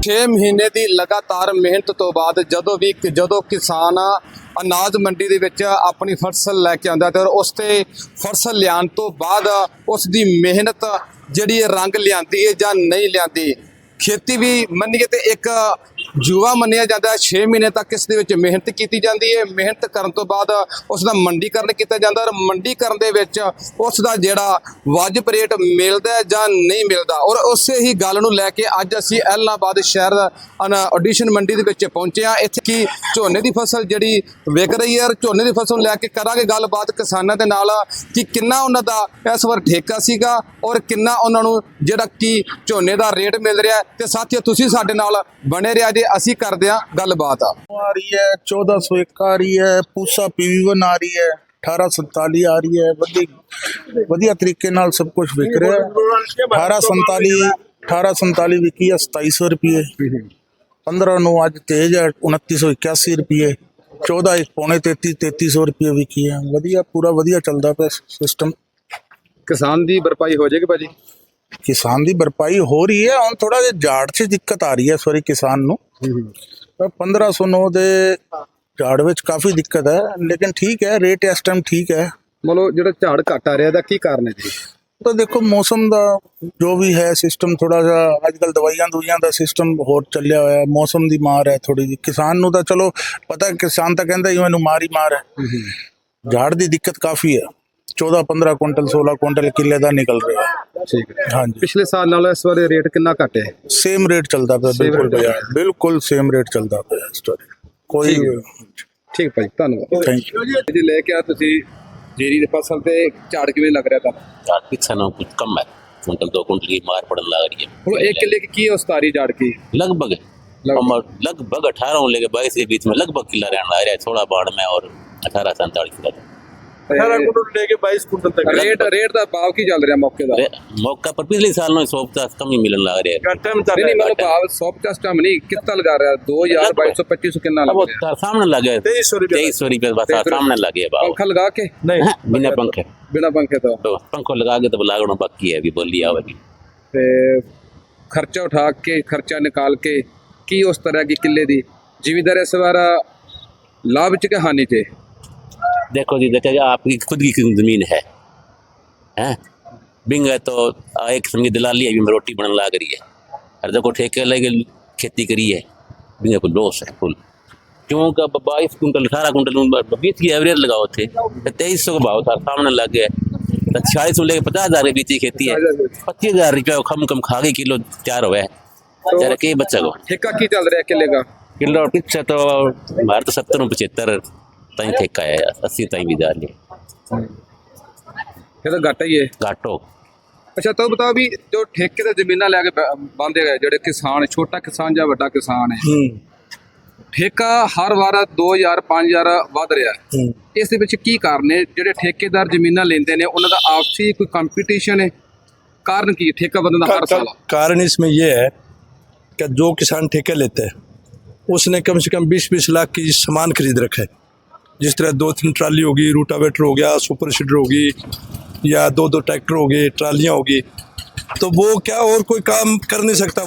6 ਮਹੀਨੇ ਦੀ ਲਗਾਤਾਰ ਮਿਹਨਤ ਤੋਂ ਬਾਅਦ ਜਦੋਂ ਕਿਸਾਨ ਅਨਾਜ ਮੰਡੀ ਦੇ ਵਿੱਚ ਆਪਣੀ ਫਸਲ ਲੈ ਕੇ ਆਉਂਦਾ ਤੇ ਉਸ ਤੇ ਫਸਲ ਲਿਆਉਣ ਤੋਂ ਬਾਅਦ ਉਸ ਦੀ ਮਿਹਨਤ ਜਿਹੜੀ ਰੰਗ ਲਿਆਂਦੀ ਹੈ ਜਾਂ ਨਹੀਂ ਲਿਆਂਦੀ। ਖੇਤੀ ਵੀ ਮੰਨੀਏ ਤੇ ਇੱਕ ਜੂਆ ਮੰਨਿਆ ਜਾਂਦਾ ਹੈ। 6 ਮਹੀਨੇ ਤੱਕ ਇਸ ਦੇ ਵਿੱਚ ਮਿਹਨਤ ਕੀਤੀ ਜਾਂਦੀ ਹੈ। ਮਿਹਨਤ ਕਰਨ ਤੋਂ ਬਾਅਦ ਉਸ ਦਾ ਮੰਡੀਕਰਨ ਕੀਤਾ ਜਾਂਦਾ ਔਰ ਮੰਡੀਕਰਨ ਦੇ ਵਿੱਚ ਉਸ ਦਾ ਜਿਹੜਾ ਵਾਜਬ ਰੇਟ ਮਿਲਦਾ ਜਾਂ ਨਹੀਂ ਮਿਲਦਾ। ਔਰ ਉਸੇ ਹੀ ਗੱਲ ਨੂੰ ਲੈ ਕੇ ਅੱਜ ਅਸੀਂ ਐਲਨਾਬਾਦ ਸ਼ਹਿਰ ਆਡੀਸ਼ਨ ਮੰਡੀ ਦੇ ਵਿੱਚ ਪਹੁੰਚੇ ਹਾਂ। ਇੱਥੇ ਕੀ ਝੋਨੇ ਦੀ ਫਸਲ ਜਿਹੜੀ ਵਿਕ ਰਹੀ ਹੈ, ਝੋਨੇ ਦੀ ਫਸਲ ਨੂੰ ਲੈ ਕੇ ਕਰਾਂਗੇ ਗੱਲਬਾਤ ਕਿਸਾਨਾਂ ਦੇ ਨਾਲ ਕਿ ਕਿੰਨਾ ਉਹਨਾਂ ਦਾ ਇਸ ਵਾਰ ਠੇਕਾ ਸੀਗਾ ਔਰ ਕਿੰਨਾ ਉਹਨਾਂ ਨੂੰ ਜਿਹੜਾ ਕਿ ਝੋਨੇ ਦਾ ਰੇਟ ਮਿਲ ਰਿਹਾ। ਤੇ ਸਾਥੀਓ ਤੁਸੀਂ ਸਾਡੇ ਨਾਲ ਬਣੇ ਰਿਹਾ ਜੇ ਅਸੀਂ ਕਰਦੇ ਹਾਂ ਗੱਲਬਾਤ। आ रही है 1401 आ रही है, पूसा PV1 आ रही है, 1847 आ रही है। वधिया तरीके नाल सब कुछ विक रहा है। 1847 विकी है 2700 रुपये, 15 ਨੂੰ ਅੱਜ तेज है 2981 रुपये, 14 ਇੱਕ ਪੌਣੇ 3300 रुपये विकी है। वधिया पूरा वधिया चलता पे सिस्टम। ਕਿਸਾਨ ਦੀ ਭਰਪਾਈ ਹੋ ਜਾਏਗੀ ਭਾਜੀ? किसान की भरपाई हो रही है। हम थोड़ा जिहा झाड़ से दिक्कत आ रही है इस बारी किसान नूं। 1509 ਦੇ ਝਾੜ ਵਿੱਚ ਕਾਫੀ ਦਿੱਕਤ ਹੈ, ਲੇਕਿਨ ਠੀਕ ਹੈ ਰੇਟ ਇਸ ਟਾਈਮ ਠੀਕ ਹੈ। ਮਤਲਬ ਜਿਹੜਾ ਝਾੜ ਘੱਟ ਆ ਰਿਹਾ ਦਾ ਕੀ ਕਾਰਨ ਹੈ ਜੀ? ਤਾਂ ਦੇਖੋ ਮੌਸਮ ਦਾ ਜੋ ਵੀ ਹੈ ਸਿਸਟਮ ਥੋੜਾ ਜਿਹਾ ਅੱਜ ਕੱਲ ਦਵਾਈਆਂ ਦਾ ਸਿਸਟਮ ਹੋਰ ਚੱਲਿਆ ਹੋਇਆ, ਮੌਸਮ ਦੀ ਮਾਰ ਹੈ ਥੋੜੀ ਜਿਹੀ। ਕਿਸਾਨ ਨੂੰ ਤਾਂ ਚਲੋ ਪਤਾ, ਕਿਸਾਨ ਤਾਂ ਕਹਿੰਦਾ ਮੈਨੂੰ ਮਾਰ ਹੀ ਮਾਰ ਹੈ। ਝਾੜ ਦੀ ਦਿੱਕਤ ਕਾਫੀ ਹੈ। 14-15 ਕੁਇੰਟਲ 16 ਕੁਇੰਟਲ ਕਿੱਲੇ ਦਾ ਨਿਕਲ ਰਿਹਾ। ਠੀਕ ਹੈ। ਹਾਂਜੀ, ਪਿਛਲੇ ਸਾਲ ਨਾਲੋਂ ਇਸ ਵਾਰ ਰੇਟ ਕਿੰਨਾ ਘੱਟ ਹੈ? ਸੇਮ ਰੇਟ ਚੱਲਦਾ ਪਿਆ, ਬਿਲਕੁਲ ਸੇਮ ਰੇਟ ਚੱਲਦਾ ਪਿਆ ਇਸ ਵਾਰ। ਕੋਈ ਠੀਕ ਭਾਈ, ਧੰਨਵਾਦ। ਥੈਂਕ ਯੂ ਜੀ। ਲੈ ਕੇ ਆ ਤੁਸੀਂ ਜੀਰੀ ਦੀ ਫਸਲ ਤੇ ਝਾੜ ਕਿਵੇਂ ਲੱਗ ਰਿਹਾ ਤੁਹਾਨੂੰ? झाड़ पीछे ना कुछ कम है, कुंटल 2 कुंटल की मार पड़ने लग रही है। ਹੁਣ 1 ਕਿੱਲੇ की उस्तारी ਝਾੜ की? लगभग 18 लेके 22 के बीच में लगभग किला रहना आ रहा है। थोड़ा बाढ़ में और 1847 किला 18 कुंटल लेके 22 कुंटल तक रेट ਦਾ ਭਾਵ ਕੀ ਚੱਲ ਰਿਹਾ ਮੌਕੇ ਦਾ? मौका पर पिछले साल में 150 कम ही मिलने लग रहा है। नहीं मतलब भाव 150 टम नहीं, कितना लगा रहा है? 2000 2225 कितना लगा रहा है? सामने लगे 2300 रुपये बस सामने लगे भाव। पंखा लगा के? नहीं, बिना पंखे। बिना पंखे तो पंखो लगा के तो लागना बाकी है, अभी बोली आवेगी। खर्चा उठा के खर्चा निकाल के की उस तरह की किले दी जिमीदार इस बार लाभ च के हानि च? देखो जी, देखिएगा आपकी खुद की जमीन है, हैं बिंग है तो एक समझी दलाली अभी में रोटी बनने लग रही है। और देखो ठेके लगे खेती करी है, बिंग को लॉस है फुल। क्यों का 22 कुंटल 18 कुंटल 20 की एवरेज लगाओ थे, 2300 का भाव था सामने लग गया। 40 से लेकर 50,000 के बीच की खेती है। 25,000 रुपये कम खा गई किलो तैयार हुआ है जरा के बच्चा को। ठेका की चल रहा है किले का? किलो पीछे तो हमारे तो 70 75 ताई ठेका है, 80 ताई भी जा रही है। ये तो घाटा ही है। घाटो। अच्छा तो बताओ भी जो ठेके ते ਜ਼ਮੀਨਾਂ ਲੈ ਕੇ ਬਾਂਦੇ ਗਏ ਜਿਹੜੇ ਕਿਸਾਨ, ਛੋਟਾ ਕਿਸਾਨ ਜਾਂ ਵੱਡਾ ਕਿਸਾਨ ਹੈ, ਠੇਕਾ ਹਰ ਵਾਰ 2000 5000 ਵੱਧ ਰਿਹਾ ਹੈ। ਇਸ ਦੇ ਵਿੱਚ ਕੀ ਕਾਰਨ ਹੈ? ਜਿਹੜੇ ਠੇਕੇਦਾਰ ਜ਼ਮੀਨਾਂ ਲੈਂਦੇ ਨੇ ਉਹਨਾਂ ਦਾ ਆਪਸੀ ਕੋਈ ਕੰਪੀਟੀਸ਼ਨ है? कारण की ठेका बदलना हर साल? कारण इसमें यह है कि जो किसान ठेके लेते हैं उसने कम से कम 20-20 लाख की सामान खरीद रखा है। जिस तरह 2-3 ट्राली होगी, रूटावेटर हो गया, सुपर सीडर होगी, या 2-2 ट्रैक्टर हो गए, ट्रालियाँ होगी, तो वो क्या और कोई काम कर नहीं सकता।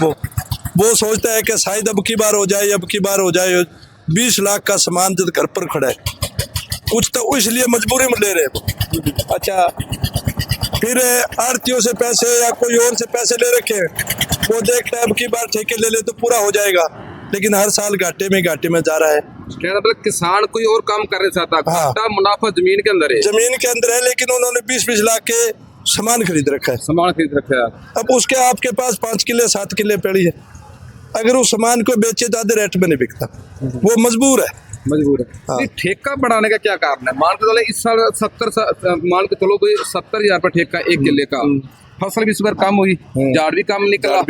वो सोचता है कि शायद अब की बार हो जाए, अब की बार हो जाए। 20 लाख का सामान जब घर पर खड़ा है, कुछ तो इसलिए मजबूरी में ले रहे हैं। अच्छा, फिर आड़तियों से पैसे या कोई और से पैसे ले रखे, वो देखता है अब की बार ठेके ले ले तो पूरा हो जाएगा, लेकिन हर साल घाटे में जा रहा है। कहना मतलब किसान कोई और काम कर नहीं सकता। हाँ। घाटा मुनाफा जमीन के अंदर है। जमीन के अंदर है, लेकिन उन्होंने 20-20 लाख के सामान खरीद रखा है। सामान खरीद रखा है। अब उसके आपके पास 5 किले 7 किले पड़ी है, अगर उस सामान को बेचे तो आधे रेट में नहीं बिकता, वो मजबूर है। हाँ। ठेका बढ़ाने का क्या कारण है? मान के चलो इस साल 70 मान के चलो कोई 70,000 पर ठेका 1 किले का। फसल भी इस बार कम हुई, झाड़ भी कम निकला,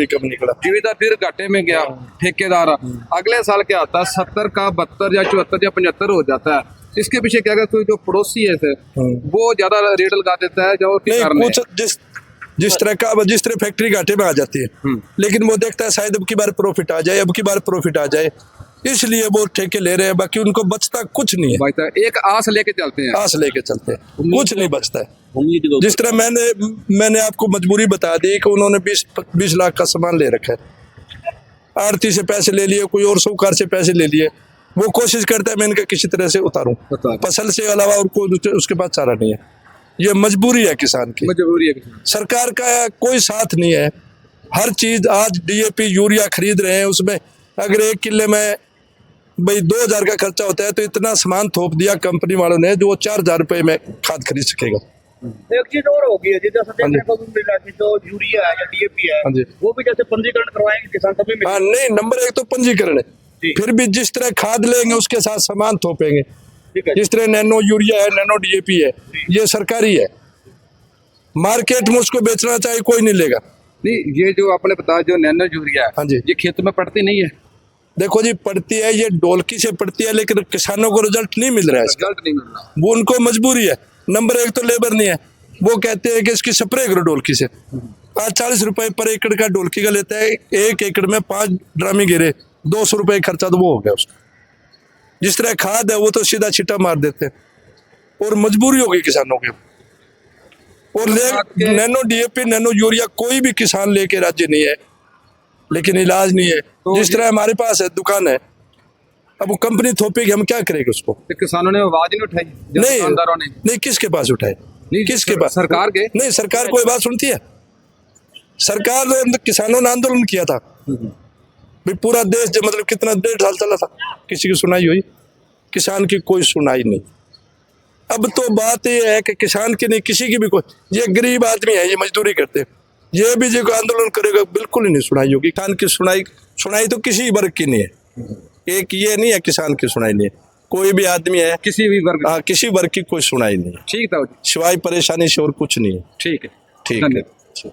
जिमीदार फिर घाटे में गया। ठेकेदार अगले साल क्या आता है 70 का 72 या 74 या 75 हो जाता है। इसके पीछे क्या कोई जो पड़ोसी है वो ज्यादा रेट लगा देता है? जो जिस तरह फैक्ट्री घाटे में आ जाती है, लेकिन वो देखता है शायद अब की बार प्रॉफिट आ जाए, इसलिए वो ठेके ले रहे हैं। बाकी उनको बचता कुछ नहीं है। बचता एक आस लेके चलते हैं, कुछ नहीं बचता है। जिस तरह मैंने आपको मजबूरी बता दी कि उन्होंने 20 लाख का सामान ले रखा है, आड़ती से पैसे ले लिए, कोई और साहूकार से पैसे ले लिए, वो कोशिश करता है मैं इनका किसी तरह से उतारूं। फसल से अलावा और कोई उसके पास चारा नहीं है। ये मजबूरी है किसान की, मजबूरी है। सरकार का कोई साथ नहीं है। हर चीज आज डीएपी यूरिया खरीद रहे हैं, उसमें अगर 1 किले में भाई 2000 का खर्चा होता है तो इतना सामान थोप दिया कंपनी वालों ने जो 4000 रुपए में खाद खरीद सकेगा। एक चीज और होगी है, जैसे देखने को भी मिला कि जो यूरिया है या डीएपी है हाँ जी। वो भी जैसे पंजीकरण करवाएंगे किसान तभी मिलेगा। हाँ नहीं, नंबर 1 तो पंजीकरण है, फिर भी जिस तरह खाद लेंगे उसके साथ सामान थोपेंगे। ठीक है। जिस तरह नैनो यूरिया है, नैनो डीएपी है, ये सरकारी है, मार्केट में उसको बेचना चाहे कोई नहीं लेगा। नहीं, ये जो आपने बताया जो नैनो यूरिया है, हाँ जी। ये खेत में पड़ती नहीं है। देखो जी, पड़ती है, ये ढोलकी से पड़ती है, लेकिन किसानों को रिजल्ट नहीं मिल रहा है इसका। रिजल्ट नहीं मिल रहा। वो उनको मजबूरी है। नंबर 1 तो लेबर नहीं है, वो कहते हैं कि इसकी स्प्रे करो ढोलकी से। आज 40 रुपए पर एकड़ का ढोलकी का लेता है, 1 एकड़ में 5 ड्रामी गिरे, 200 रुपए खर्चा तो वो हो गया उसका। जिस तरह खाद है वो तो सीधा छिट्टा मार देते हैं, और मजबूरी हो गई किसानों की। और नैनो डीएपी, नैनो यूरिया कोई भी किसान लेके राज्य नहीं है, लेकिन इलाज नहीं है। जिस तरह हमारे पास है, दुकान है, अब वो कंपनी थोपेगी, हम क्या करेंगे उसको? तो किसानों ने आवाज नहीं उठाई, नहीं, दुकानदारों ने नहीं, किसके पास उठाए? किसके पास? सरकार के। नहीं, सरकार कोई बात सुनती है? सरकार ने, किसानों ने आंदोलन किया था भाई, पूरा देश जो मतलब कितना 1.5 साल चला था, किसी की सुनाई हुई? किसान की कोई सुनाई नहीं। अब तो बात ये है कि किसान की नहीं, किसी की भी कोई, ये गरीब आदमी है, ये मजदूरी करते हैं, ये भी जो आंदोलन करेगा बिल्कुल ही नहीं सुनाई होगी। किसान की सुनाई तो किसी वर्ग की नहीं है। एक ये नहीं है किसान की सुनाई नहीं है, कोई भी आदमी है, किसी भी वर्ग। हाँ, किसी वर्ग की कोई सुनाई नहीं है, ठीक था। सिवाय परेशानी से और कुछ नहीं है। ठीक है। ठीक है।